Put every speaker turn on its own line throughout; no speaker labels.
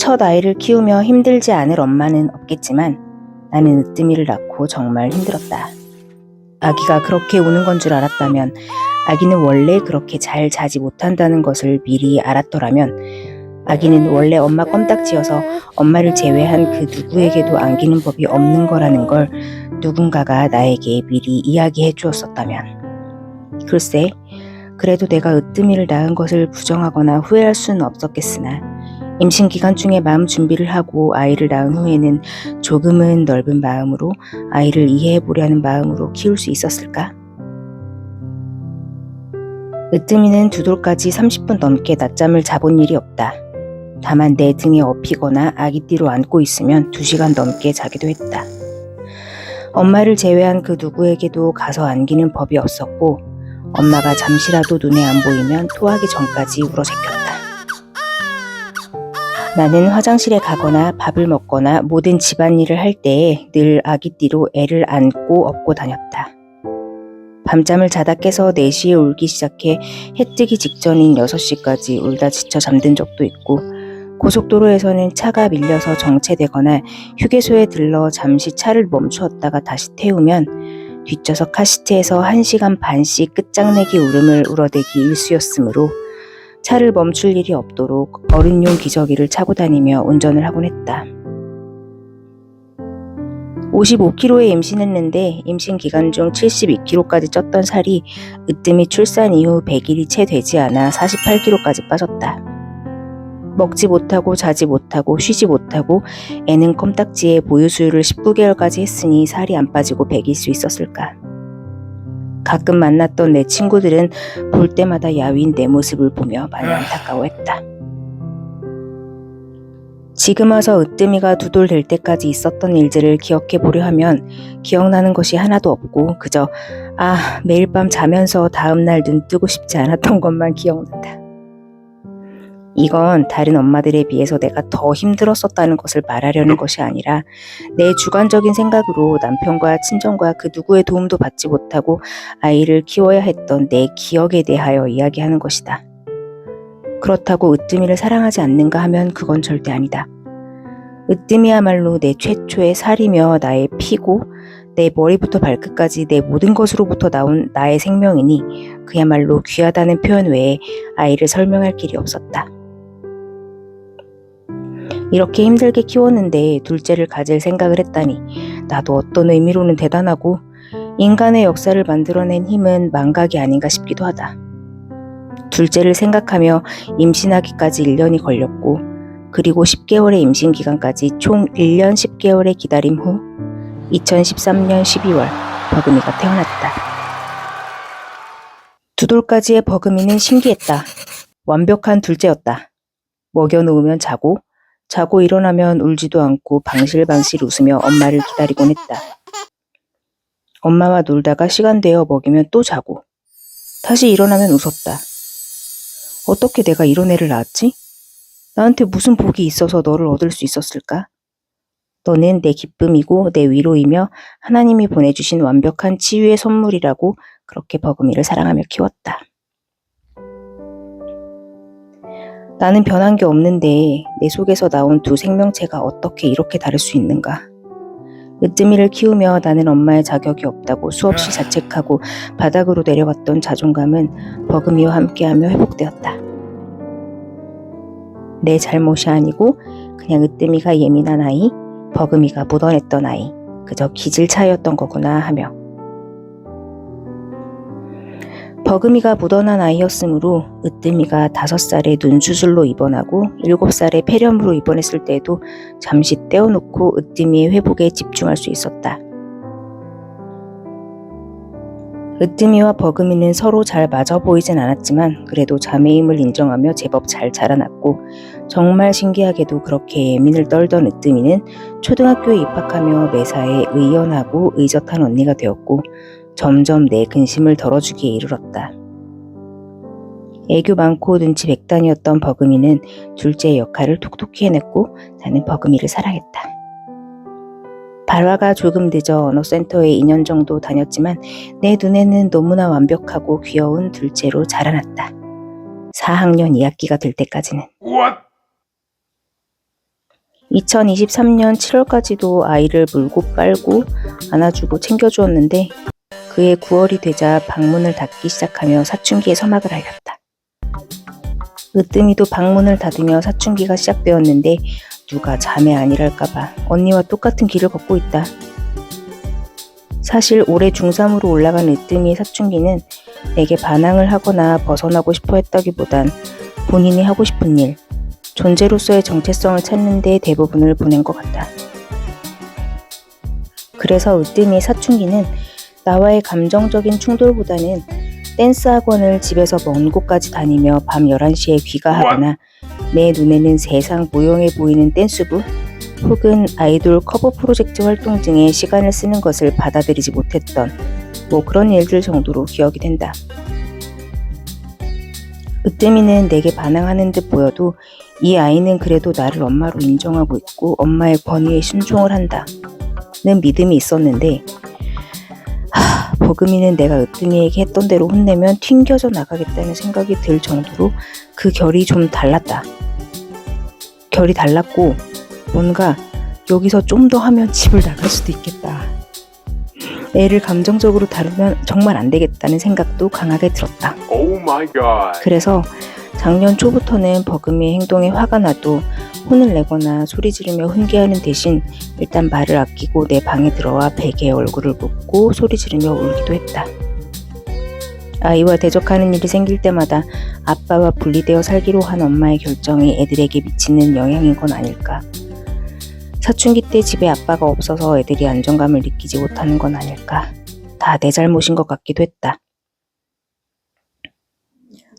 첫 아이를 키우며 힘들지 않을 엄마는 없겠지만 나는 으뜸이를 낳고 정말 힘들었다. 아기가 그렇게 우는 건 줄 알았다면, 아기는 원래 그렇게 잘 자지 못한다는 것을 미리 알았더라면, 아기는 원래 엄마 껌딱지여서 엄마를 제외한 그 누구에게도 안기는 법이 없는 거라는 걸 누군가가 나에게 미리 이야기해 주었었다면. 글쎄, 그래도 내가 으뜸이를 낳은 것을 부정하거나 후회할 수는 없었겠으나 임신 기간 중에 마음 준비를 하고 아이를 낳은 후에는 조금은 넓은 마음으로 아이를 이해해 보려는 마음으로 키울 수 있었을까? 으뜸이는 두 돌까지 30분 넘게 낮잠을 자본 일이 없다. 다만 내 등에 업히거나 아기띠로 안고 있으면 2시간 넘게 자기도 했다. 엄마를 제외한 그 누구에게도 가서 안기는 법이 없었고, 엄마가 잠시라도 눈에 안 보이면 토하기 전까지 울어제꼈다. 나는 화장실에 가거나 밥을 먹거나 모든 집안일을 할 때에 늘 아기띠로 애를 안고 업고 다녔다. 밤잠을 자다 깨서 4시에 울기 시작해 해 뜨기 직전인 6시까지 울다 지쳐 잠든 적도 있고, 고속도로에서는 차가 밀려서 정체되거나 휴게소에 들러 잠시 차를 멈추었다가 다시 태우면 뒷좌석 카시트에서 1시간 반씩 끝장내기 울음을 울어대기 일쑤였으므로 차를 멈출 일이 없도록 어른용 기저귀를 차고 다니며 운전을 하곤 했다. 55kg에 임신했는데 임신 기간 중 72kg까지 쪘던 살이 으뜸이 출산 이후 100일이 채 되지 않아 48kg까지 빠졌다. 먹지 못하고 자지 못하고 쉬지 못하고 애는 껌딱지에 보유 수유를 19개월까지 했으니 살이 안 빠지고 100일 수 있었을까? 가끔 만났던 내 친구들은 볼 때마다 야윈 내 모습을 보며 많이 안타까워했다. 지금 와서 으뜸이가 2돌 될 때까지 있었던 일들을 기억해 보려 하면 기억나는 것이 하나도 없고 그저 매일 밤 자면서 다음날 눈 뜨고 싶지 않았던 것만 기억난다. 이건 다른 엄마들에 비해서 내가 더 힘들었었다는 것을 말하려는 것이 아니라 내 주관적인 생각으로 남편과 친정과 그 누구의 도움도 받지 못하고 아이를 키워야 했던 내 기억에 대하여 이야기하는 것이다. 그렇다고 으뜸이를 사랑하지 않는가 하면 그건 절대 아니다. 으뜸이야말로 내 최초의 살이며 나의 피고 내 머리부터 발끝까지 내 모든 것으로부터 나온 나의 생명이니 그야말로 귀하다는 표현 외에 아이를 설명할 길이 없었다. 이렇게 힘들게 키웠는데 둘째를 가질 생각을 했다니 나도 어떤 의미로는 대단하고 인간의 역사를 만들어낸 힘은 망각이 아닌가 싶기도 하다. 둘째를 생각하며 임신하기까지 1년이 걸렸고 그리고 10개월의 임신 기간까지 총 1년 10개월의 기다림 후 2013년 12월 버금이가 태어났다. 2돌까지의 버금이는 신기했다. 완벽한 둘째였다. 먹여놓으면 자고 일어나면 울지도 않고 방실방실 웃으며 엄마를 기다리곤 했다. 엄마와 놀다가 시간 되어 먹이면 또 자고 다시 일어나면 웃었다. 어떻게 내가 이런 애를 낳았지? 나한테 무슨 복이 있어서 너를 얻을 수 있었을까? 너는 내 기쁨이고 내 위로이며 하나님이 보내주신 완벽한 치유의 선물이라고 그렇게 버금이를 사랑하며 키웠다. 나는 변한 게 없는데 내 속에서 나온 2 생명체가 어떻게 이렇게 다를 수 있는가? 으뜸이를 키우며 나는 엄마의 자격이 없다고 수없이 자책하고 바닥으로 내려갔던 자존감은 버금이와 함께하며 회복되었다. 내 잘못이 아니고 그냥 으뜸이가 예민한 아이, 버금이가 묻어냈던 아이, 그저 기질 차이였던 거구나 하며 버금이가 묻어난 아이였으므로 으뜸이가 5살에 눈수술로 입원하고 7살에 폐렴으로 입원했을 때에도 잠시 떼어놓고 으뜸이의 회복에 집중할 수 있었다. 으뜸이와 버금이는 서로 잘 맞아 보이진 않았지만 그래도 자매임을 인정하며 제법 잘 자라났고 정말 신기하게도 그렇게 예민을 떨던 으뜸이는 초등학교에 입학하며 매사에 의연하고 의젓한 언니가 되었고 점점 내 근심을 덜어주기에 이르렀다. 애교 많고 눈치 백단이었던 버금이는 둘째의 역할을 톡톡히 해냈고 나는 버금이를 사랑했다. 발화가 조금 늦어 언어센터에 2년 정도 다녔지만 내 눈에는 너무나 완벽하고 귀여운 둘째로 자라났다. 4학년 2학기가 될 때까지는. 2023년 7월까지도 아이를 물고 빨고 안아주고 챙겨주었는데 그해 9월이 되자 방문을 닫기 시작하며 사춘기의 서막을 알렸다. 으뜸이도 방문을 닫으며 사춘기가 시작되었는데 누가 자매 아니랄까봐 언니와 똑같은 길을 걷고 있다. 사실 올해 중3으로 올라간 으뜸이의 사춘기는 내게 반항을 하거나 벗어나고 싶어 했다기보단 본인이 하고 싶은 일, 존재로서의 정체성을 찾는 데 대부분을 보낸 것 같다. 그래서 으뜸이의 사춘기는 나와의 감정적인 충돌보다는 댄스 학원을 집에서 먼 곳까지 다니며 밤 11시에 귀가하거나 내 눈에는 세상 무용해 보이는 댄스부 혹은 아이돌 커버 프로젝트 활동 등에 시간을 쓰는 것을 받아들이지 못했던 그런 일들 정도로 기억이 된다. 으뜸이는 내게 반항하는 듯 보여도 이 아이는 그래도 나를 엄마로 인정하고 있고 엄마의 권위에 순종을 한다는 믿음이 있었는데 버금이는 내가 으뜸이에게 했던 대로 혼내면 튕겨져 나가겠다는 생각이 들 정도로 그 결이 좀 달랐다. 결이 달랐고 뭔가 여기서 좀 더 하면 집을 나갈 수도 있겠다. 애를 감정적으로 다루면 정말 안 되겠다는 생각도 강하게 들었다.
Oh my God.
그래서 작년 초부터는 버금이의 행동에 화가 나도 혼을 내거나 소리 지르며 훈계하는 대신 일단 말을 아끼고 내 방에 들어와 베개에 얼굴을 묻고 소리 지르며 울기도 했다. 아이와 대적하는 일이 생길 때마다 아빠와 분리되어 살기로 한 엄마의 결정이 애들에게 미치는 영향인 건 아닐까. 사춘기 때 집에 아빠가 없어서 애들이 안정감을 느끼지 못하는 건 아닐까. 다 내 잘못인 것 같기도 했다.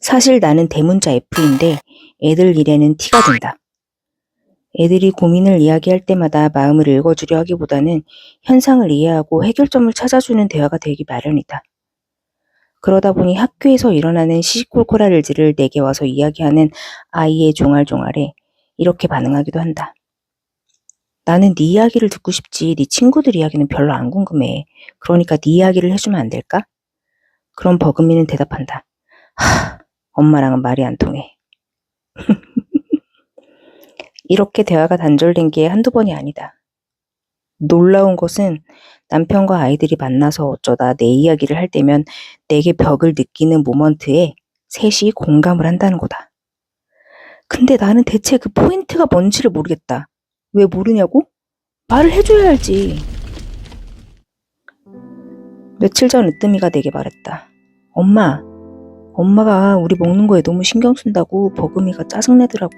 사실 나는 대문자 F인데 애들 일에는 T가 된다. 애들이 고민을 이야기할 때마다 마음을 읽어주려 하기보다는 현상을 이해하고 해결점을 찾아주는 대화가 되기 마련이다. 그러다 보니 학교에서 일어나는 시시콜콜한 일들을 내게 와서 이야기하는 아이의 종알종알에 이렇게 반응하기도 한다. 나는 네 이야기를 듣고 싶지 네 친구들 이야기는 별로 안 궁금해. 그러니까 네 이야기를 해주면 안 될까? 그럼 버금이는 대답한다. 엄마랑은 말이 안 통해. 이렇게 대화가 단절된 게 한두 번이 아니다. 놀라운 것은 남편과 아이들이 만나서 어쩌다 내 이야기를 할 때면 내게 벽을 느끼는 모먼트에 셋이 공감을 한다는 거다. 근데 나는 대체 그 포인트가 뭔지를 모르겠다. 왜 모르냐고? 말을 해줘야 알지. 며칠 전 으뜸이가 내게 말했다. 엄마가 우리 먹는 거에 너무 신경 쓴다고 버금이가 짜증내더라고.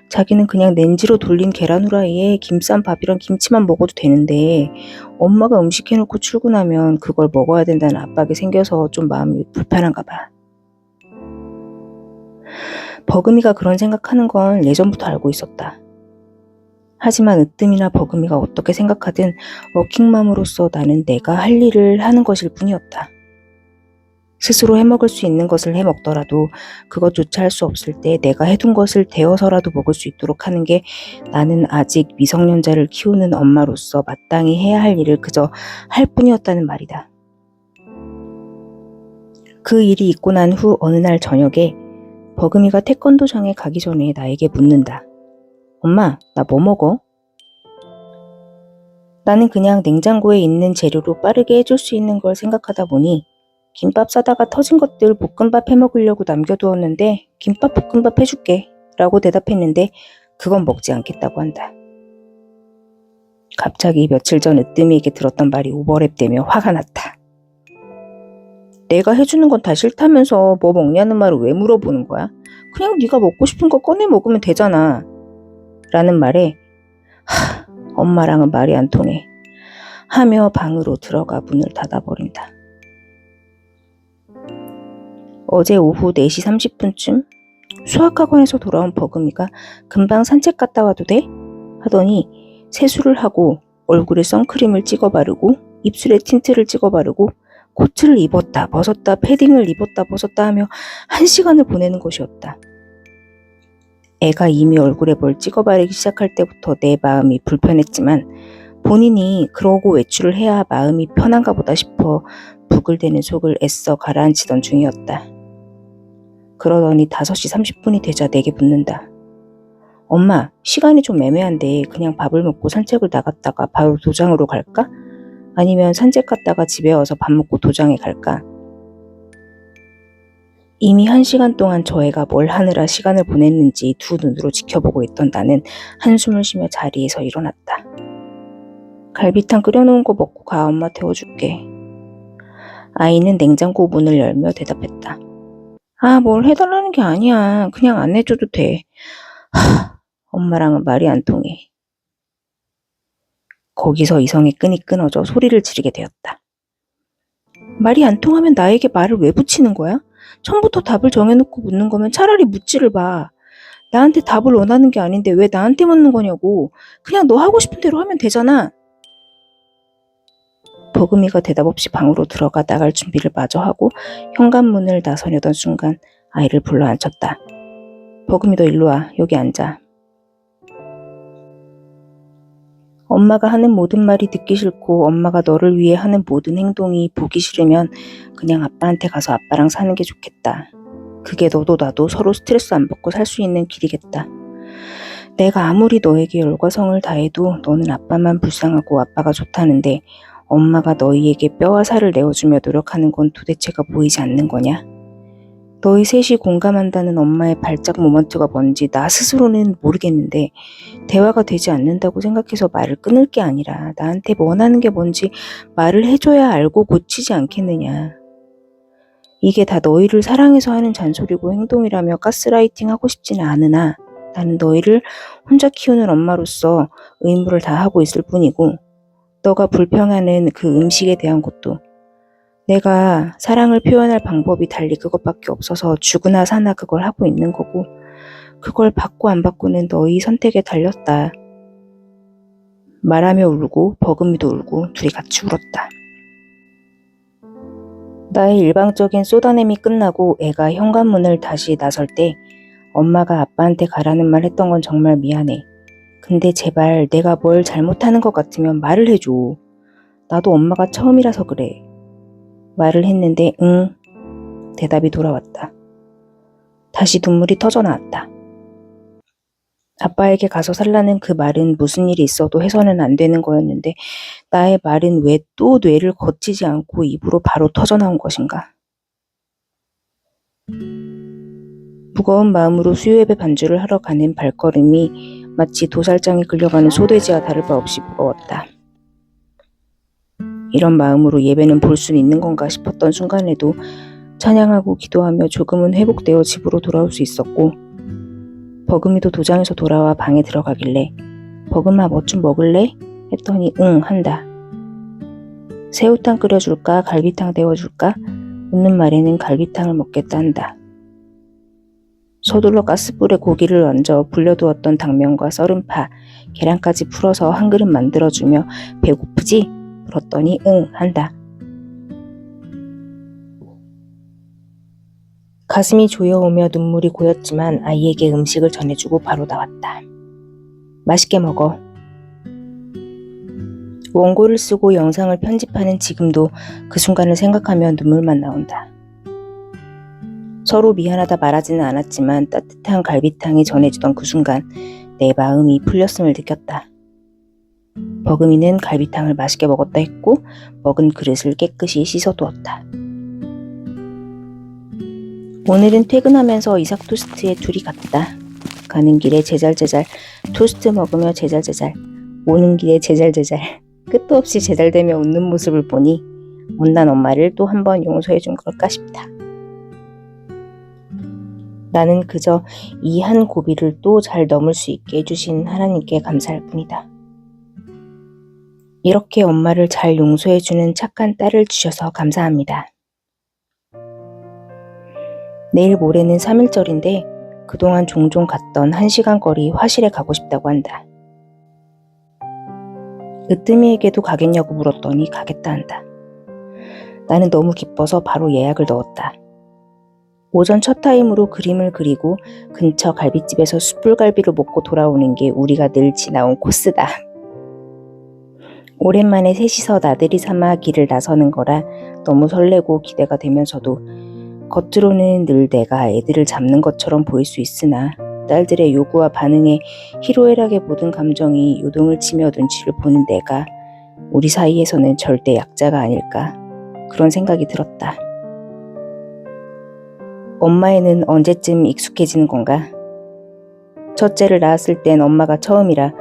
자기는 그냥 렌지로 돌린 계란 후라이에 김 싼 밥이랑 김치만 먹어도 되는데 엄마가 음식 해놓고 출근하면 그걸 먹어야 된다는 압박이 생겨서 좀 마음이 불편한가 봐. 버금이가 그런 생각하는 건 예전부터 알고 있었다. 하지만 으뜸이나 버금이가 어떻게 생각하든 워킹맘으로서 나는 내가 할 일을 하는 것일 뿐이었다. 스스로 해먹을 수 있는 것을 해먹더라도 그것조차 할 수 없을 때 내가 해둔 것을 데워서라도 먹을 수 있도록 하는 게 나는 아직 미성년자를 키우는 엄마로서 마땅히 해야 할 일을 그저 할 뿐이었다는 말이다. 그 일이 있고 난 후 어느 날 저녁에 버금이가 태권도장에 가기 전에 나에게 묻는다. 엄마, 나 뭐 먹어? 나는 그냥 냉장고에 있는 재료로 빠르게 해줄 수 있는 걸 생각하다 보니 김밥 싸다가 터진 것들 볶음밥 해먹으려고 남겨두었는데 김밥 볶음밥 해줄게 라고 대답했는데 그건 먹지 않겠다고 한다. 갑자기 며칠 전 으뜸이에게 들었던 말이 오버랩되며 화가 났다. 내가 해주는 건 다 싫다면서 뭐 먹냐는 말을 왜 물어보는 거야? 그냥 네가 먹고 싶은 거 꺼내 먹으면 되잖아. 라는 말에 엄마랑은 말이 안 통해 하며 방으로 들어가 문을 닫아버린다. 어제 오후 4시 30분쯤 수학학원에서 돌아온 버금이가 금방 산책 갔다 와도 돼? 하더니 세수를 하고 얼굴에 선크림을 찍어 바르고 입술에 틴트를 찍어 바르고 코트를 입었다 벗었다 패딩을 입었다 벗었다 하며 1시간을 보내는 것이었다. 애가 이미 얼굴에 뭘 찍어 바르기 시작할 때부터 내 마음이 불편했지만 본인이 그러고 외출을 해야 마음이 편한가 보다 싶어 부글대는 속을 애써 가라앉히던 중이었다. 그러더니 5시 30분이 되자 내게 묻는다. 엄마, 시간이 좀 애매한데 그냥 밥을 먹고 산책을 나갔다가 바로 도장으로 갈까? 아니면 산책 갔다가 집에 와서 밥 먹고 도장에 갈까? 이미 1시간 동안 저 애가 뭘 하느라 시간을 보냈는지 두 눈으로 지켜보고 있던 나는 한숨을 쉬며 자리에서 일어났다. 갈비탕 끓여놓은 거 먹고 가, 엄마 데워줄게. 아이는 냉장고 문을 열며 대답했다. 아, 뭘 해달라는 게 아니야. 그냥 안 해줘도 돼. 엄마랑은 말이 안 통해. 거기서 이성의 끈이 끊어져 소리를 지르게 되었다. 말이 안 통하면 나에게 말을 왜 붙이는 거야? 처음부터 답을 정해놓고 묻는 거면 차라리 묻지를 마. 나한테 답을 원하는 게 아닌데 왜 나한테 묻는 거냐고. 그냥 너 하고 싶은 대로 하면 되잖아. 버금이가 대답 없이 방으로 들어가 나갈 준비를 마저 하고 현관문을 나서려던 순간 아이를 불러 앉혔다. 버금이 너 일로 와. 여기 앉아. 엄마가 하는 모든 말이 듣기 싫고 엄마가 너를 위해 하는 모든 행동이 보기 싫으면 그냥 아빠한테 가서 아빠랑 사는 게 좋겠다. 그게 너도 나도 서로 스트레스 안 받고 살 수 있는 길이겠다. 내가 아무리 너에게 열과 성을 다해도 너는 아빠만 불쌍하고 아빠가 좋다는데 엄마가 너희에게 뼈와 살을 내어주며 노력하는 건 도대체가 보이지 않는 거냐? 너희 셋이 공감한다는 엄마의 발작 모먼트가 뭔지 나 스스로는 모르겠는데 대화가 되지 않는다고 생각해서 말을 끊을 게 아니라 나한테 원하는 게 뭔지 말을 해줘야 알고 고치지 않겠느냐. 이게 다 너희를 사랑해서 하는 잔소리고 행동이라며 가스라이팅 하고 싶지는 않으나 나는 너희를 혼자 키우는 엄마로서 의무를 다하고 있을 뿐이고 너가 불평하는 그 음식에 대한 것도 내가 사랑을 표현할 방법이 달리 그것밖에 없어서 죽으나 사나 그걸 하고 있는 거고 그걸 받고 안 받고는 너희 선택에 달렸다. 말하며 울고 버금이도 울고 둘이 같이 울었다. 나의 일방적인 쏟아냄이 끝나고 애가 현관문을 다시 나설 때 엄마가 아빠한테 가라는 말 했던 건 정말 미안해. 근데 제발 내가 뭘 잘못하는 것 같으면 말을 해줘. 나도 엄마가 처음이라서 그래. 말을 했는데 응 대답이 돌아왔다. 다시 눈물이 터져 나왔다. 아빠에게 가서 살라는 그 말은 무슨 일이 있어도 해서는 안 되는 거였는데 나의 말은 왜 또 뇌를 거치지 않고 입으로 바로 터져 나온 것인가. 무거운 마음으로 수요예배 반주를 하러 가는 발걸음이 마치 도살장에 끌려가는 소돼지와 다를 바 없이 무거웠다. 이런 마음으로 예배는 볼 수 있는 건가 싶었던 순간에도 찬양하고 기도하며 조금은 회복되어 집으로 돌아올 수 있었고 버금이도 도장에서 돌아와 방에 들어가길래 버금아 뭐 좀 먹을래? 했더니 응 한다. 새우탕 끓여줄까? 갈비탕 데워줄까? 묻는 말에는 갈비탕을 먹겠다 한다. 서둘러 가스불에 고기를 얹어 불려두었던 당면과 썰은 파, 계란까지 풀어서 한 그릇 만들어주며 배고프지? 물었더니 응 한다. 가슴이 조여오며 눈물이 고였지만 아이에게 음식을 전해주고 바로 나왔다. 맛있게 먹어. 원고를 쓰고 영상을 편집하는 지금도 그 순간을 생각하면 눈물만 나온다. 서로 미안하다 말하지는 않았지만 따뜻한 갈비탕이 전해주던 그 순간 내 마음이 풀렸음을 느꼈다. 버금이는 갈비탕을 맛있게 먹었다 했고 먹은 그릇을 깨끗이 씻어두었다. 오늘은 퇴근하면서 이삭 토스트에 둘이 갔다. 가는 길에 제잘제잘 토스트 먹으며 제잘제잘 오는 길에 제잘제잘 끝도 없이 제잘대며 웃는 모습을 보니 못난 엄마를 또 한 번 용서해준 걸까 싶다. 나는 그저 이 한 고비를 또 잘 넘을 수 있게 해주신 하나님께 감사할 뿐이다. 이렇게 엄마를 잘 용서해주는 착한 딸을 주셔서 감사합니다. 내일 모레는 3.1절인데 그동안 종종 갔던 1시간 거리 화실에 가고 싶다고 한다. 으뜸이에게도 가겠냐고 물었더니 가겠다 한다. 나는 너무 기뻐서 바로 예약을 넣었다. 오전 첫 타임으로 그림을 그리고 근처 갈비집에서 숯불갈비를 먹고 돌아오는 게 우리가 늘 지나온 코스다. 오랜만에 셋이서 나들이 삼아 길을 나서는 거라 너무 설레고 기대가 되면서도 겉으로는 늘 내가 애들을 잡는 것처럼 보일 수 있으나 딸들의 요구와 반응에 희로애락의 모든 감정이 요동을 치며 눈치를 보는 내가 우리 사이에서는 절대 약자가 아닐까 그런 생각이 들었다. 엄마에는 언제쯤 익숙해지는 건가? 첫째를 낳았을 땐 엄마가 처음이라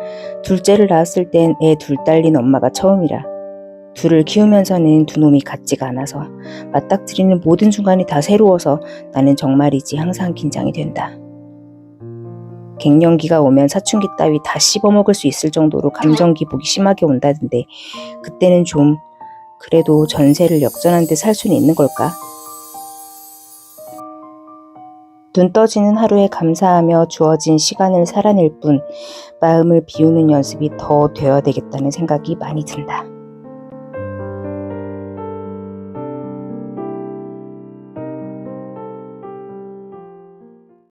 둘째를 낳았을 땐 애 둘 딸린 엄마가 처음이라 둘을 키우면서는 두 놈이 같지가 않아서 맞닥뜨리는 모든 순간이 다 새로워서 나는 정말이지 항상 긴장이 된다. 갱년기가 오면 사춘기 따위 다 씹어먹을 수 있을 정도로 감정 기복이 심하게 온다던데 그때는 좀 그래도 전세를 역전한 듯 살 수는 있는 걸까? 눈 떠지는 하루에 감사하며 주어진 시간을 살아낼 뿐 마음을 비우는 연습이 더 되어야 되겠다는 생각이 많이 든다.